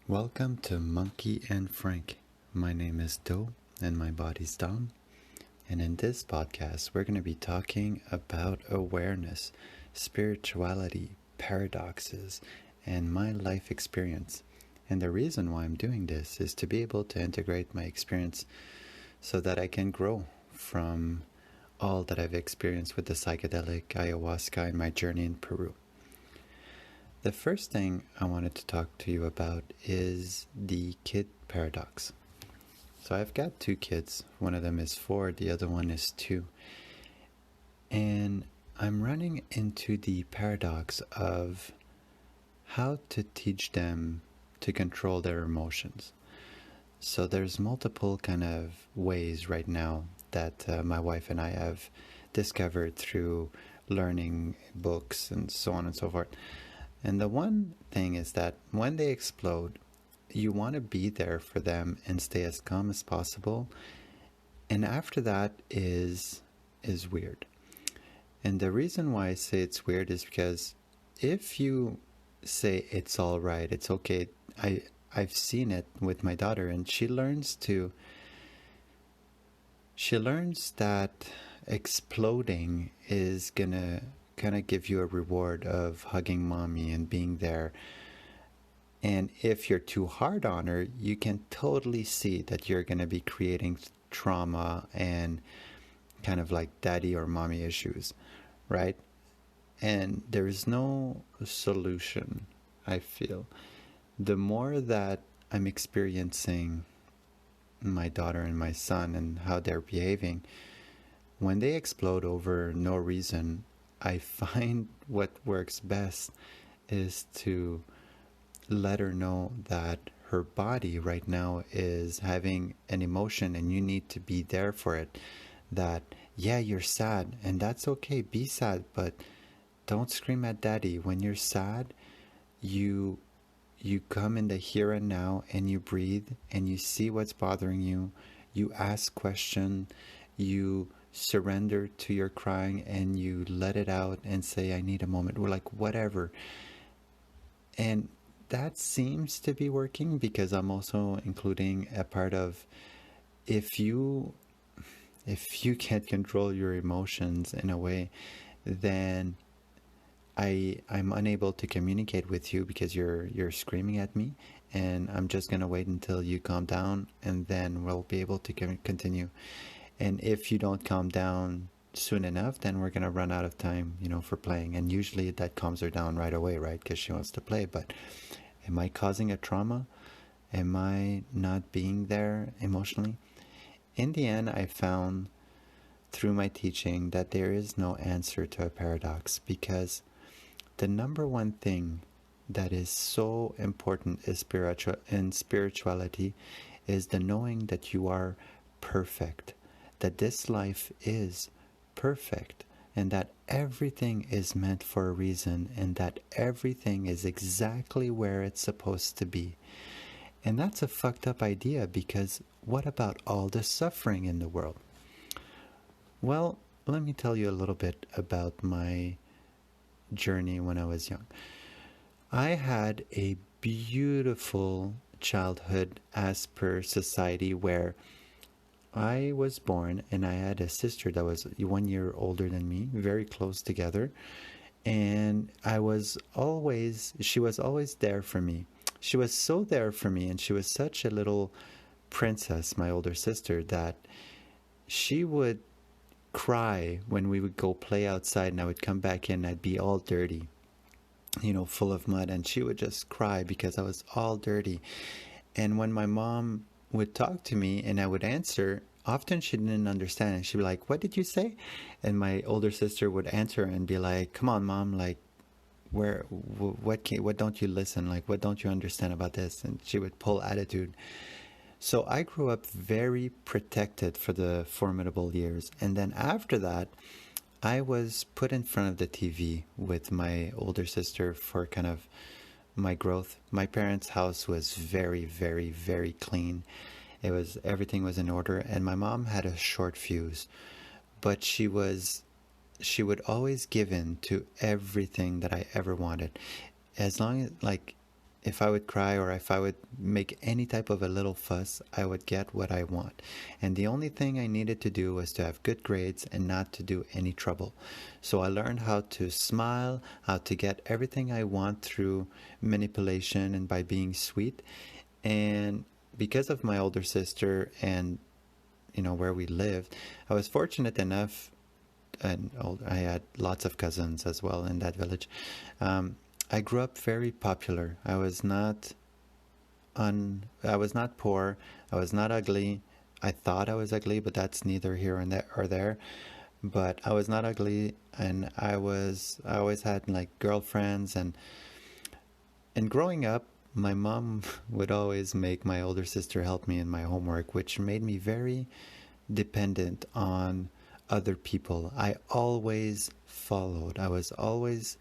Welcome to Monkey and Frank. My name is Do and my body's Dom. And in this podcast, we're going to be talking about awareness, spirituality, paradoxes, and my life experience. And the reason why I'm doing this is to be able to integrate my experience so that I can grow from all that I've experienced with the psychedelic ayahuasca in my journey in Peru. The first thing I wanted to talk to you about is the kid paradox. So I've got two kids. One of them is 4, the other one is 2. And I'm running into the paradox of how to teach them to control their emotions. So there's multiple kind of ways right now that my wife and I have discovered through learning books and so on and so forth. And the one thing is that when they explode, you want to be there for them and stay as calm as possible. And after that is weird. And the reason why I say it's weird is because if you say it's all right, it's okay. I've seen it with my daughter, and she learns that exploding is gonna kind of give you a reward of hugging mommy and being there. And if you're too hard on her, you can totally see that you're going to be creating trauma and kind of like daddy or mommy issues, right? And there is no solution, I feel. The more that I'm experiencing my daughter and my son and how they're behaving, when they explode over no reason, I find what works best is to let her know that her body right now is having an emotion and you need to be there for it. That, yeah, you're sad and that's okay, be sad, but don't scream at daddy. When you're sad, you come in the here and now and you breathe and you see what's bothering you. You ask questions, you surrender to your crying and you let it out and say, I need a moment. We're like, whatever. And that seems to be working because I'm also including a part of if you can't control your emotions in a way, then I'm unable to communicate with you because you're screaming at me, and I'm just gonna wait until you calm down and then we'll be able to continue. And if you don't calm down soon enough, then we're going to run out of time, for playing. And usually that calms her down right away, right? Because she wants to play. But am I causing a trauma? Am I not being there emotionally? In the end, I found through my teaching that there is no answer to a paradox, because the number one thing that is so important is spirituality is the knowing that you are perfect, that this life is perfect, and that everything is meant for a reason, and that everything is exactly where it's supposed to be. And that's a fucked up idea, because what about all the suffering in the world? Well, let me tell you a little bit about my journey when I was young. I had a beautiful childhood as per society, where I was born and I had a sister that was 1 year older than me, very close together. And she was always there for me. She was so there for me, and she was such a little princess, my older sister, that she would cry when we would go play outside and I would come back in, I'd be all dirty, full of mud, and she would just cry because I was all dirty. And when my mom would talk to me and I would answer, often she didn't understand, and she'd be like, what did you say? And my older sister would answer and be like, come on, mom, like, what don't you listen? Like, what don't you understand about this? And she would pull attitude. So I grew up very protected for the formidable years. And then after that, I was put in front of the TV with my older sister for kind of my growth. My parents' house was very, very, very clean. Everything was in order, and my mom had a short fuse, but she would always give in to everything that I ever wanted. As long as, like, if I would cry or if I would make any type of a little fuss, I would get what I want. And the only thing I needed to do was to have good grades and not to do any trouble. So I learned how to smile, how to get everything I want through manipulation and by being sweet. And because of my older sister and where we lived, I was fortunate enough, and I had lots of cousins as well in that village. I grew up very popular. I was not poor. I was not ugly. I thought I was ugly, but that's neither here and there. But I was not ugly, and I always had like girlfriends, and growing up, my mom would always make my older sister help me in my homework, which made me very dependent on other people. I always followed. I was always,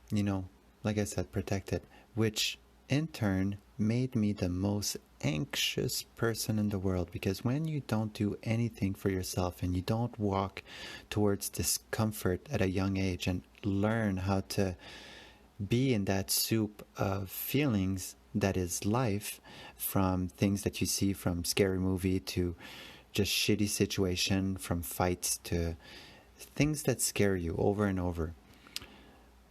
you know, like I said, protected, which in turn made me the most anxious person in the world, because when you don't do anything for yourself and you don't walk towards discomfort at a young age and learn how to be in that soup of feelings that is life, from things that you see from scary movie to just shitty situation, from fights to things that scare you over and over.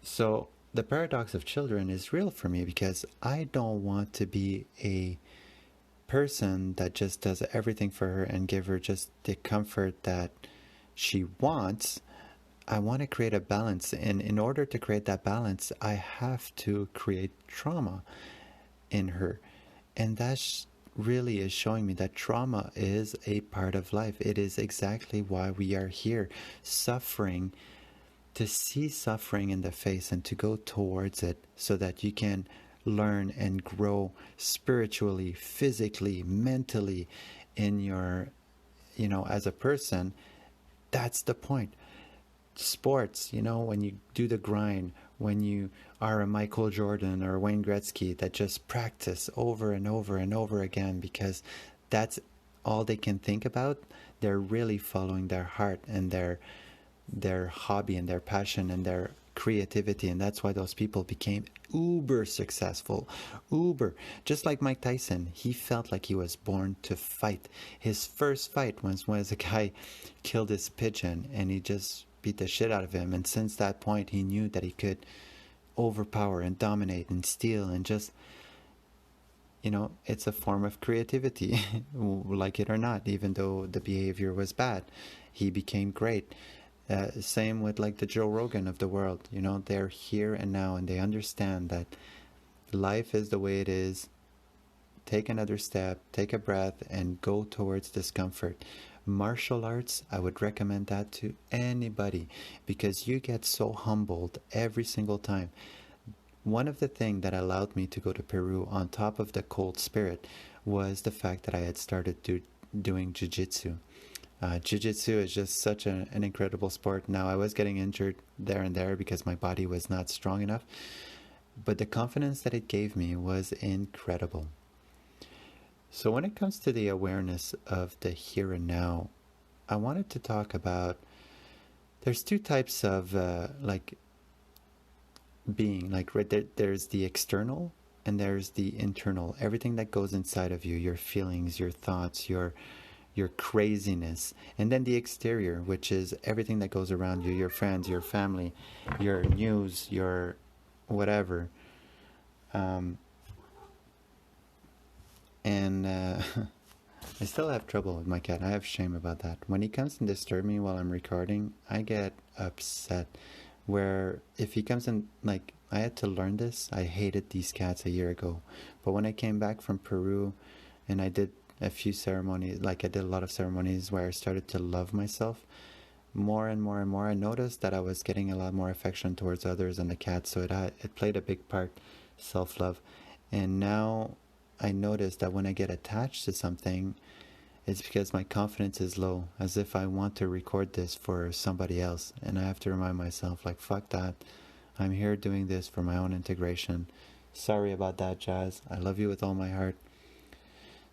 So the paradox of children is real for me, because I don't want to be a person that just does everything for her and give her just the comfort that she wants. I want to create a balance, and in order to create that balance, I have to create trauma in her. And that really is showing me that trauma is a part of life. It is exactly why we are here, suffering, to see suffering in the face and to go towards it so that you can learn and grow spiritually, physically, mentally in your, as a person. That's the point. Sports, when you do the grind, when you are a Michael Jordan or Wayne Gretzky that just practice over and over and over again because that's all they can think about, they're really following their heart and their hobby and their passion and their creativity. And that's why those people became uber successful. Uber. Just like Mike Tyson, he felt like he was born to fight. His first fight was a guy killed his pigeon and he just beat the shit out of him. And since that point, he knew that he could overpower and dominate and steal and just, it's a form of creativity, like it or not, even though the behavior was bad. He became great. Same with like the Joe Rogan of the world. They're here and now, and they understand that life is the way it is. Take another step, take a breath, and go towards discomfort. Martial arts, I would recommend that to anybody, because you get so humbled every single time. One of the things that allowed me to go to Peru on top of the cold spirit was the fact that I had started doing jiu-jitsu. Jiu-jitsu is just such an incredible sport. Now, I was getting injured there and there because my body was not strong enough, but the confidence that it gave me was incredible. So when it comes to the awareness of the here and now, I wanted to talk about, there's two types of being, like right there, there's the external and there's the internal. Everything that goes inside of you, your feelings, your thoughts, your craziness, and then the exterior, which is everything that goes around you, your friends, your family, your news, your whatever. And I still have trouble with my cat. I have shame about that. When he comes and disturb me while I'm recording, I get upset. Where if he comes in, like, I had to learn this. I hated these cats a year ago. But when I came back from Peru and I did a few ceremonies, like I did a lot of ceremonies where I started to love myself more and more and more, I noticed that I was getting a lot more affection towards others and the cat. So it played a big part, self-love. And now I notice that when I get attached to something, it's because my confidence is low, as if I want to record this for somebody else. And I have to remind myself, like, fuck that. I'm here doing this for my own integration. Sorry about that, Jazz. I love you with all my heart.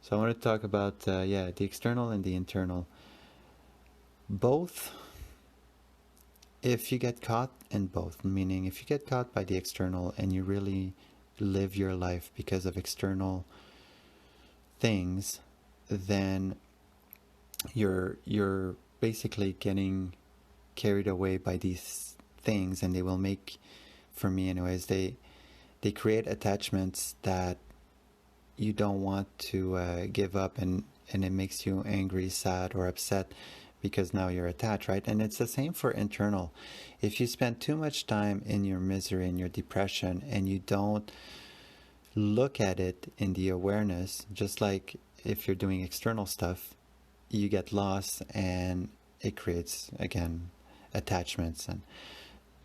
So I want to talk about, the external and the internal. Both, if you get caught in both, meaning if you get caught by the external and you really live your life because of external things, then you're basically getting carried away by these things, and they will make, for me anyways, they create attachments that you don't want to give up, and it makes you angry, sad, or upset because now you're attached, right? And it's the same for internal. If you spend too much time in your misery and your depression, and you don't look at it in the awareness, just like if you're doing external stuff, you get lost, and it creates, again, attachments. And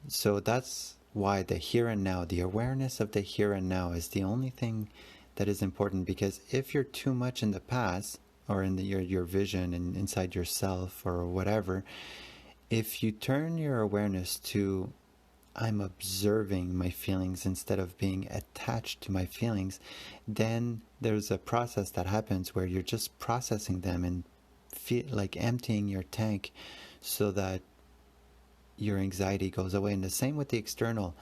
so that's why the here and now, the awareness of the here and now, is the only thing that is important. Because if you're too much in the past, or in your vision and inside yourself or whatever, if you turn your awareness to, I'm observing my feelings instead of being attached to my feelings, then there's a process that happens where you're just processing them and feel like emptying your tank, so that your anxiety goes away. And the same with the external.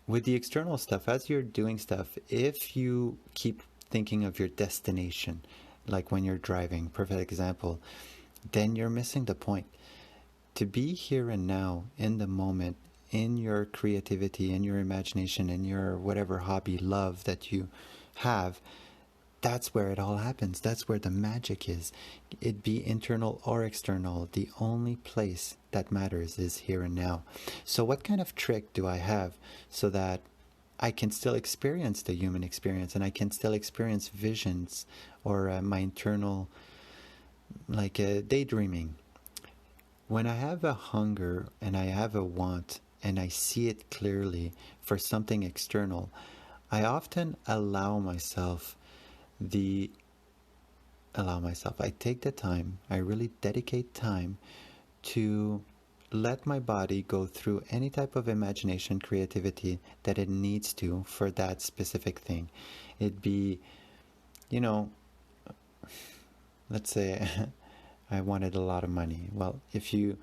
With the external stuff, as you're doing stuff, if you keep thinking of your destination, like when you're driving, perfect example, then you're missing the point. To be here and now, in the moment, in your creativity, in your imagination, in your whatever hobby, love that you have, that's where it all happens. That's where the magic is. It be internal or external, the only place that matters is here and now. So what kind of trick do I have so that I can still experience the human experience, and I can still experience visions, or my internal, like daydreaming? When I have a hunger and I have a want, and I see it clearly for something external, I often allow myself, I take the time, I really dedicate time to let my body go through any type of imagination, creativity that it needs to for that specific thing. It'd be, let's say I wanted a lot of money. Well, if you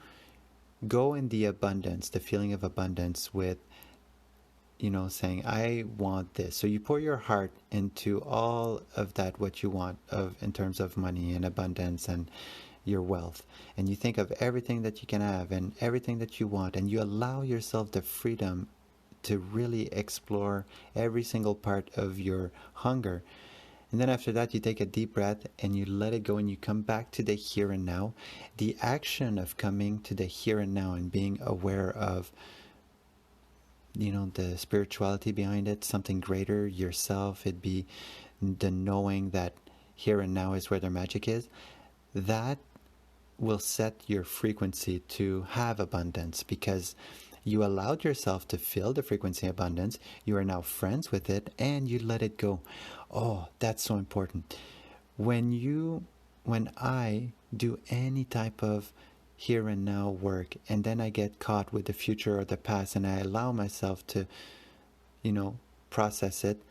go in the abundance, the feeling of abundance, with saying, I want this. So you pour your heart into all of that, what you want in terms of money and abundance and your wealth. And you think of everything that you can have and everything that you want, and you allow yourself the freedom to really explore every single part of your hunger. And then after that, you take a deep breath and you let it go, and you come back to the here and now. The action of coming to the here and now and being aware of the spirituality behind it, something greater, yourself, it'd be the knowing that here and now is where their magic is, that will set your frequency to have abundance, because you allowed yourself to feel the frequency of abundance. You are now friends with it, and you let it go. Oh, that's so important. When I do any type of here and now work, and then I get caught with the future or the past, and I allow myself to, process it,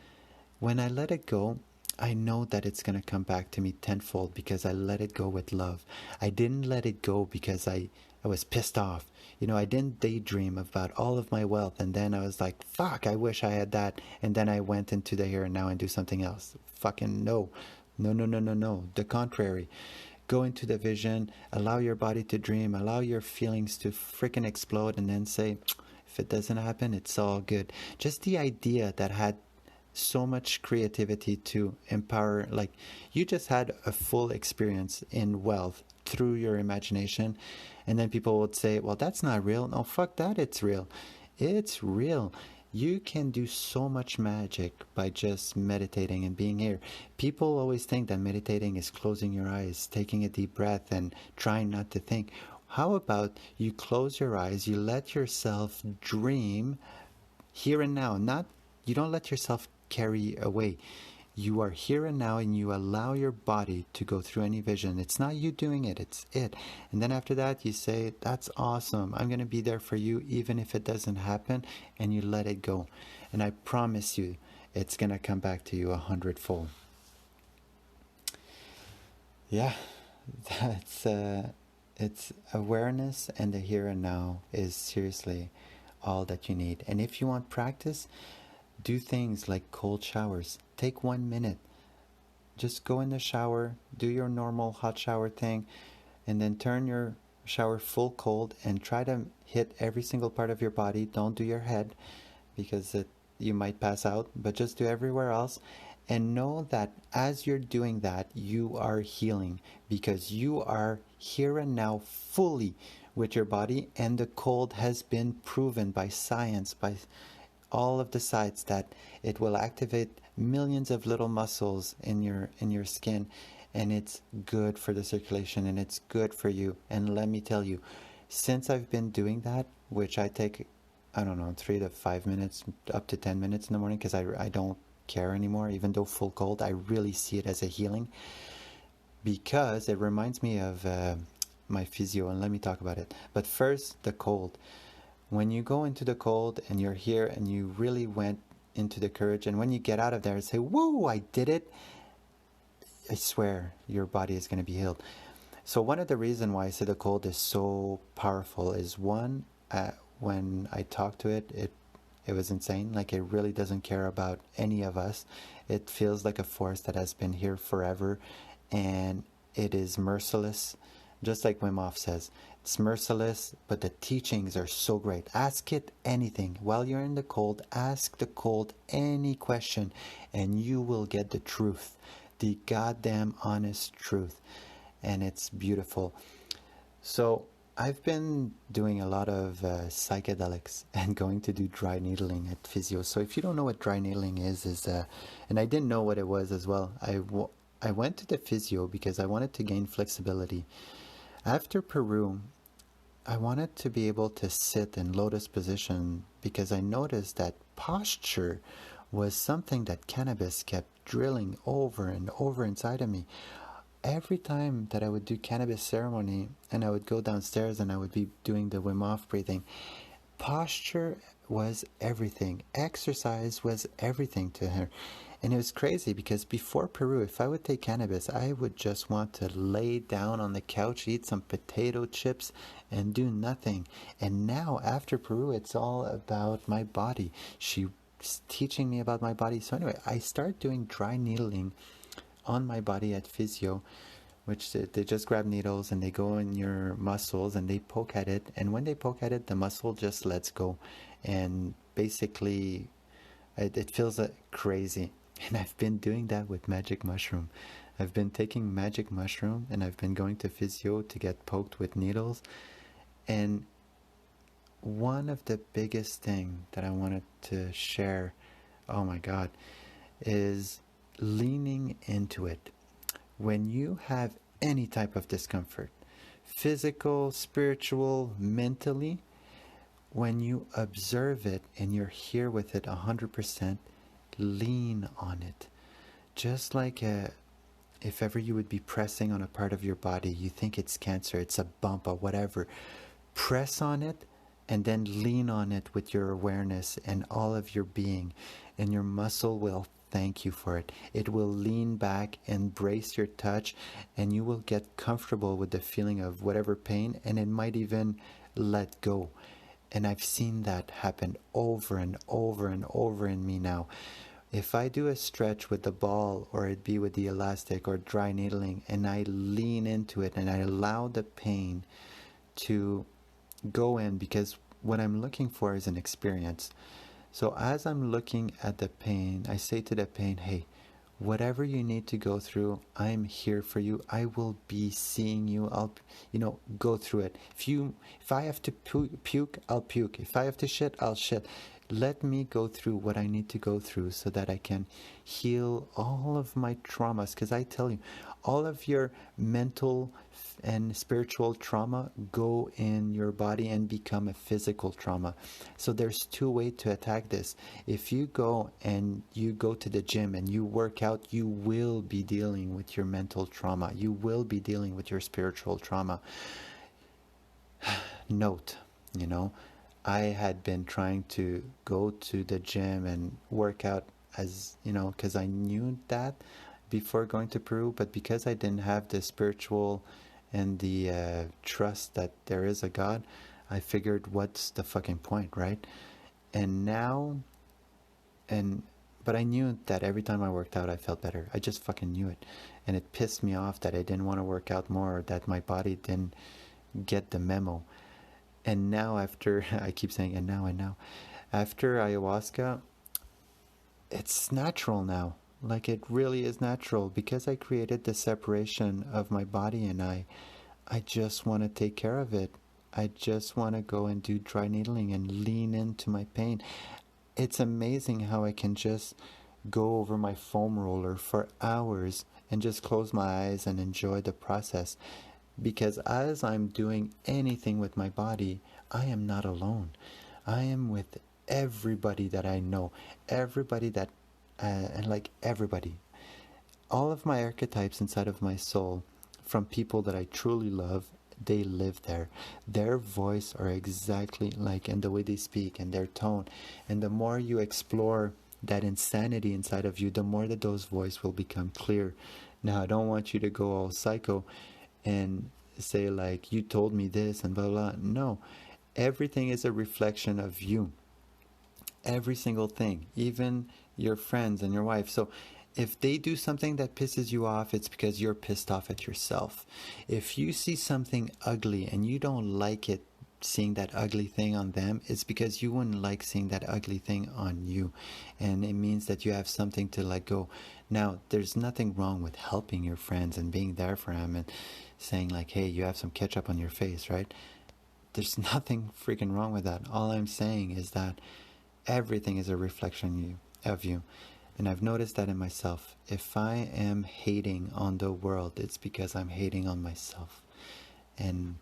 when I let it go, I know that it's going to come back to me tenfold, because I let it go with love. I didn't let it go because I was pissed off. I didn't daydream about all of my wealth, and then I was like, fuck, I wish I had that, and then I went into the here and now and do something else. Fucking no. No, no, no, no, no. The contrary. Go into the vision, allow your body to dream, allow your feelings to freaking explode, and then say, if it doesn't happen, it's all good. Just the idea that had so much creativity to empower, like, you just had a full experience in wealth through your imagination, and then people would say, well, that's not real. No, fuck that, it's real. It's real. You can do so much magic by just meditating and being here. People always think that meditating is closing your eyes, taking a deep breath, and trying not to think. How about you close your eyes, you let yourself dream here and now. You don't let yourself carry away. You are here and now, and you allow your body to go through any vision. It's not you doing it, it's it. And then after that, you say, that's awesome. I'm going to be there for you even if it doesn't happen, and you let it go. And I promise you, it's going to come back to you 100-fold. Yeah, it's awareness, and the here and now is seriously all that you need. And if you want practice, Do things like cold showers. Take 1 minute. Just go in the shower, do your normal hot shower thing, and then turn your shower full cold and try to hit every single part of your body. Don't do your head because you might pass out, but just do everywhere else. And know that as you're doing that, you are healing because you are here and now fully with your body. And the cold has been proven by science, by all of the sites, that it will activate millions of little muscles in your skin, and it's good for the circulation and it's good for you. And let me tell you, since I've been doing that, which I take, I don't know, 3 to 5 minutes, up to 10 minutes in the morning, because I don't care anymore, even though full cold, I really see it as a healing because it reminds me of my physio, and let me talk about it. But first, the cold. When you go into the cold and you're here and you really went into the courage, and when you get out of there and say, whoa, I did it, I swear your body is going to be healed. So one of the reasons why I say the cold is so powerful is one, when I talk to it, it was insane. Like, it really doesn't care about any of us. It feels like a force that has been here forever, and it is merciless. Just like Wim Hof says, it's merciless, but the teachings are so great. Ask it anything. While you're in the cold, ask the cold any question, and you will get the truth. The goddamn honest truth. And it's beautiful. So I've been doing a lot of psychedelics and going to do dry needling at physio. So if you don't know what dry needling is and I didn't know what it was as well. I went to the physio because I wanted to gain flexibility. After Peru, I wanted to be able to sit in lotus position because I noticed that posture was something that cannabis kept drilling over and over inside of me. Every time that I would do cannabis ceremony and I would go downstairs and I would be doing the Wim Hof breathing, posture was everything. Exercise was everything to her. And it was crazy because before Peru, if I would take cannabis, I would just want to lay down on the couch, eat some potato chips, and do nothing. And now, after Peru, it's all about my body. She's teaching me about my body. So anyway, I start doing dry needling on my body at physio, which they just grab needles and they go in your muscles and they poke at it. And when they poke at it, the muscle just lets go. And basically, it feels crazy. And I've been doing that with magic mushroom. I've been taking magic mushroom and I've been going to physio to get poked with needles. And one of the biggest thing that I wanted to share, oh my God, is leaning into it. When you have any type of discomfort, physical, spiritual, mentally, when you observe it and you're here with it 100%, lean on it. Just like if ever you would be pressing on a part of your body, you think it's cancer, it's a bump or whatever, press on it and then lean on it with your awareness and all of your being, and your muscle will thank you for it. It will lean back, embrace your touch, and you will get comfortable with the feeling of whatever pain, and it might even let go. And I've seen that happen over and over and over in me now. If I do a stretch with the ball, or it be with the elastic or dry needling, and I lean into it and I allow the pain to go in, because what I'm looking for is an experience. So as I'm looking at the pain, I say to the pain, hey, whatever you need to go through, I'm here for you. I will be seeing you. I'll, go through it. If I have to puke, I'll puke. If I have to shit, I'll shit. Let me go through what I need to go through so that I can heal all of my traumas. Because I tell you, all of your mental and spiritual trauma go in your body and become a physical trauma. So there's two ways to attack this. If you go to the gym and you work out, you will be dealing with your mental trauma. You will be dealing with your spiritual trauma. Note, I had been trying to go to the gym and work out because I knew that before going to Peru, but because I didn't have the spiritual and the trust that there is a God, I figured, what's the fucking point, right? And now and but I knew that every time I worked out, I felt better. I just fucking knew it, and it pissed me off that I didn't want to work out more, or that my body didn't get the memo. And now after I keep saying and now after ayahuasca, it's natural now. Like it really is natural because I created the separation of my body, and I just want to take care of it. I just want to go and do dry needling and lean into my pain. It's amazing how I can just go over my foam roller for hours and just close my eyes and enjoy the process. Because as I'm doing anything with my body, I am not alone. I am with everybody that I know, everybody that, and like everybody, all of my archetypes inside of my soul, from people that I truly love, they live there. Their voice are exactly like, and the way they speak and their tone. And the more you explore that insanity inside of you, the more that those voices will become clear. Now, I don't want you to go all psycho and say like, you told me this and blah, blah. No, everything is a reflection of you. Every single thing, even your friends and your wife. So if they do something that pisses you off, it's because you're pissed off at yourself. If you see something ugly and you don't like it, seeing that ugly thing on them, it's because you wouldn't like seeing that ugly thing on you. And it means that you have something to let go. Now, there's nothing wrong with helping your friends and being there for them and saying like, hey, you have some ketchup on your face, right? There's nothing freaking wrong with that. All I'm saying is that everything is a reflection of you. And I've noticed that in myself. If I am hating on the world, it's because I'm hating on myself. And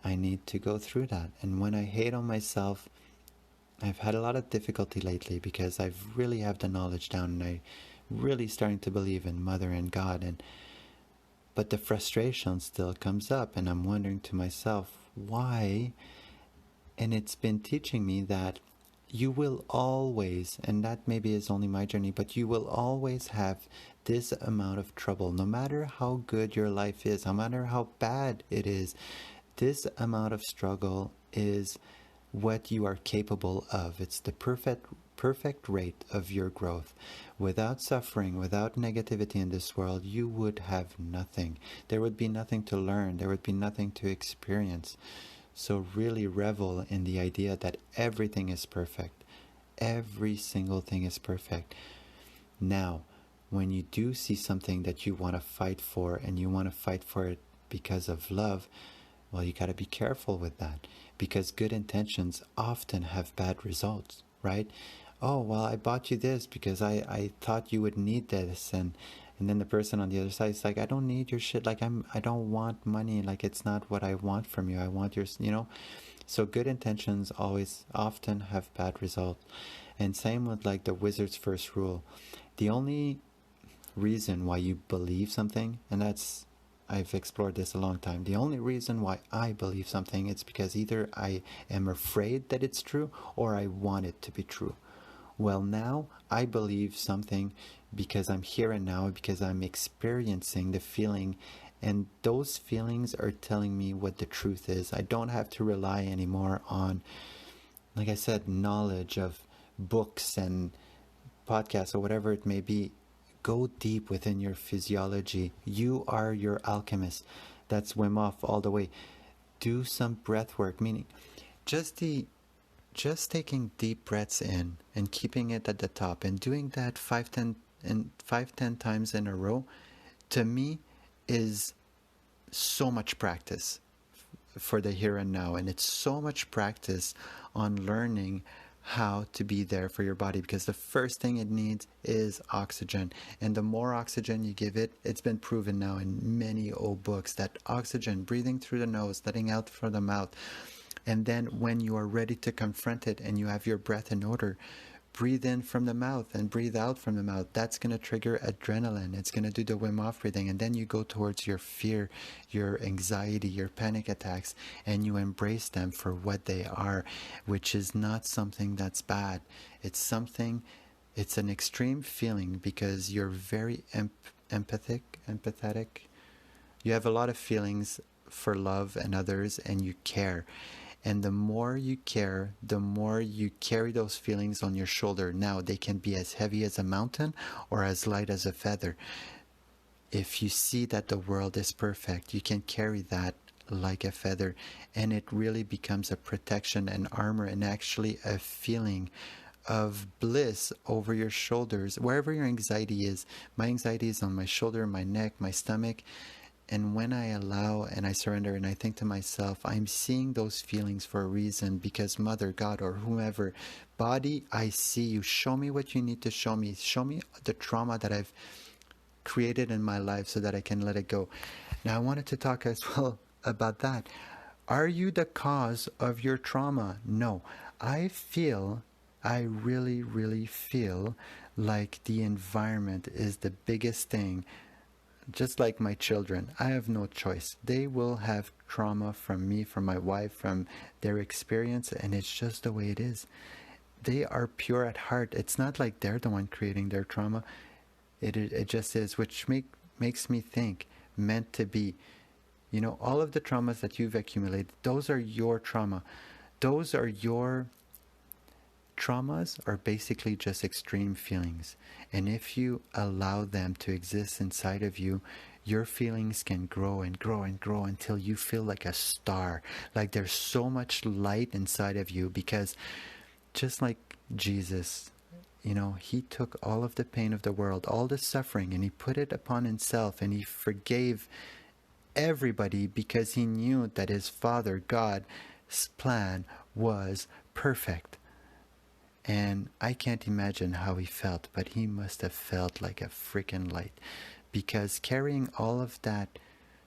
I need to go through that. And when I hate on myself, I've had a lot of difficulty lately because I've really have the knowledge down, and I really starting to believe in Mother and God. But the frustration still comes up, and I'm wondering to myself, why? And it's been teaching me that you will always, and that maybe is only my journey, but you will always have this amount of trouble. No matter how good your life is, no matter how bad it is, this amount of struggle is what you are capable of. It's the perfect rate of your growth. Without suffering, without negativity in this world, you would have nothing. There would be nothing to learn. There would be nothing to experience. So really revel in the idea that everything is perfect. Every single thing is perfect. Now, when you do see something that you want to fight for, and you want to fight for it because of love, well, you got to be careful with that, because good intentions often have bad results, right? Oh, well, I bought you this because I thought you would need this, and then the person on the other side is like, I don't need your shit. Like, I don't want money. Like, it's not what I want from you. I want your, you know. So good intentions always often have bad results. And same with like the wizard's first rule. The only reason why you believe something, and that's, I've explored this a long time. The only reason why I believe something, it's because either I am afraid that it's true or I want it to be true. Well, now I believe something because I'm here and now, because I'm experiencing the feeling, and those feelings are telling me what the truth is. I don't have to rely anymore on, like I said, knowledge of books and podcasts or whatever it may be. Go deep within your physiology. You are your alchemist. That's Wim Hof all the way. Do some breath work, meaning just taking deep breaths in and keeping it at the top, and doing that 5-10 times in a row, to me is so much practice for the here and now. And it's so much practice on learning how to be there for your body, because the first thing it needs is oxygen. And the more oxygen you give it, it's been proven now in many old books that oxygen, breathing through the nose, letting out from the mouth, and then when you are ready to confront it and you have your breath in order, breathe in from the mouth and breathe out from the mouth. That's going to trigger adrenaline. It's going to do the Wim Hof breathing. And then you go towards your fear, your anxiety, your panic attacks, and you embrace them for what they are, which is not something that's bad. It's something, it's an extreme feeling because you're very empathetic. You have a lot of feelings for love and others, and you care. And the more you care, the more you carry those feelings on your shoulder. Now, they can be as heavy as a mountain or as light as a feather. If you see that the world is perfect, you can carry that like a feather, and it really becomes a protection and armor, and actually a feeling of bliss over your shoulders, wherever your anxiety is. My anxiety is on my shoulder, my neck, my stomach. And when I allow and I surrender and I think to myself, I'm seeing those feelings for a reason, because Mother, God, or whomever, body, I see you. Show me what you need to show me. Show me the trauma that I've created in my life so that I can let it go. Now, I wanted to talk as well about that. Are you the cause of your trauma? No. I really, really feel like the environment is the biggest thing. Just like my children, I have no choice. They will have trauma from me, from my wife, from their experience, and it's just the way it is. They are pure at heart. It's not like they're the one creating their trauma. It just is, which makes me think, meant to be. You know, all of the traumas that you've accumulated, those are your trauma. Those are your traumas, are basically just extreme feelings. And if you allow them to exist inside of you, your feelings can grow and grow and grow until you feel like a star. Like there's so much light inside of you, because just like Jesus, you know, he took all of the pain of the world, all the suffering, and he put it upon himself, and he forgave everybody because he knew that his Father, God's plan was perfect. And I can't imagine how he felt, but he must have felt like a freaking light, because carrying all of that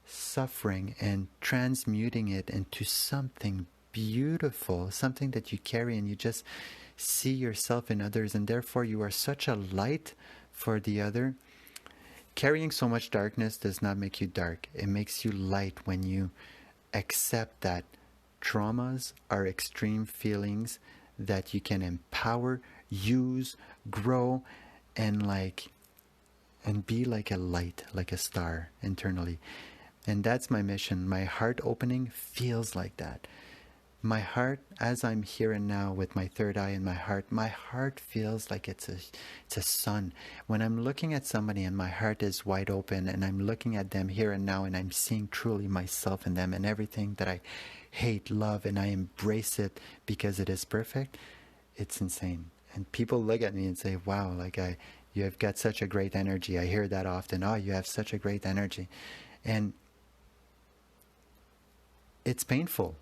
suffering and transmuting it into something beautiful, something that you carry and you just see yourself in others, and therefore you are such a light for the other. Carrying so much darkness does not make you dark. It makes you light when you accept that traumas are extreme feelings that you can empower, use, grow, and be like a light, like a star internally. And that's my mission. My heart opening feels like that. My heart, as I'm here and now with my third eye in my heart feels like it's a sun. When I'm looking at somebody and my heart is wide open and I'm looking at them here and now, and I'm seeing truly myself in them, and everything that I hate, love, and I embrace it because it is perfect, it's insane. And people look at me and say, wow, you have got such a great energy. I hear that often. Oh, you have such a great energy. And it's painful.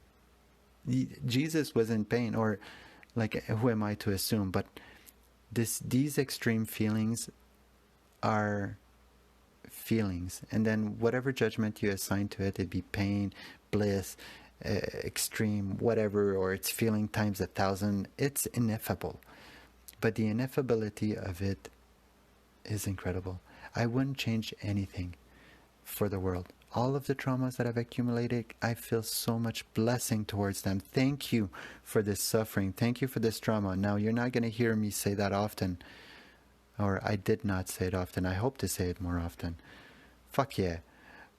Jesus was in pain, or like, who am I to assume? But these extreme feelings are feelings, and then whatever judgment you assign to it, it'd be pain, bliss, extreme, whatever, or it's feeling times 1,000. It's ineffable, but the ineffability of it is incredible. I wouldn't change anything for the world. All of the traumas that I've accumulated, I feel so much blessing towards them. Thank you for this suffering. Thank you for this trauma. Now, you're not going to hear me say that often, or I did not say it often. I hope to say it more often. Fuck yeah.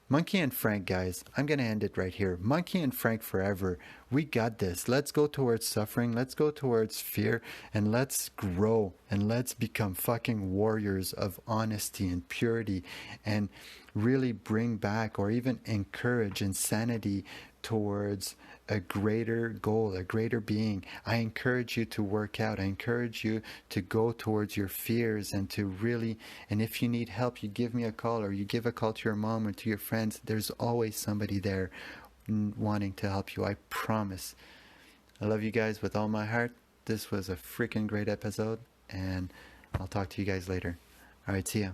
Monkey and Frank, guys. I'm going to end it right here. Monkey and Frank forever. We got this. Let's go towards suffering. Let's go towards fear. And let's grow. And let's become fucking warriors of honesty and purity. And really bring back, or even encourage, insanity towards a greater goal, a greater being. I encourage you to work out. I encourage you to go towards your fears, and to really, and if you need help, you give me a call, or you give a call to your mom or to your friends. There's always somebody there wanting to help you. I promise. I love you guys with all my heart. This was a freaking great episode, and I'll talk to you guys later. All right, see ya.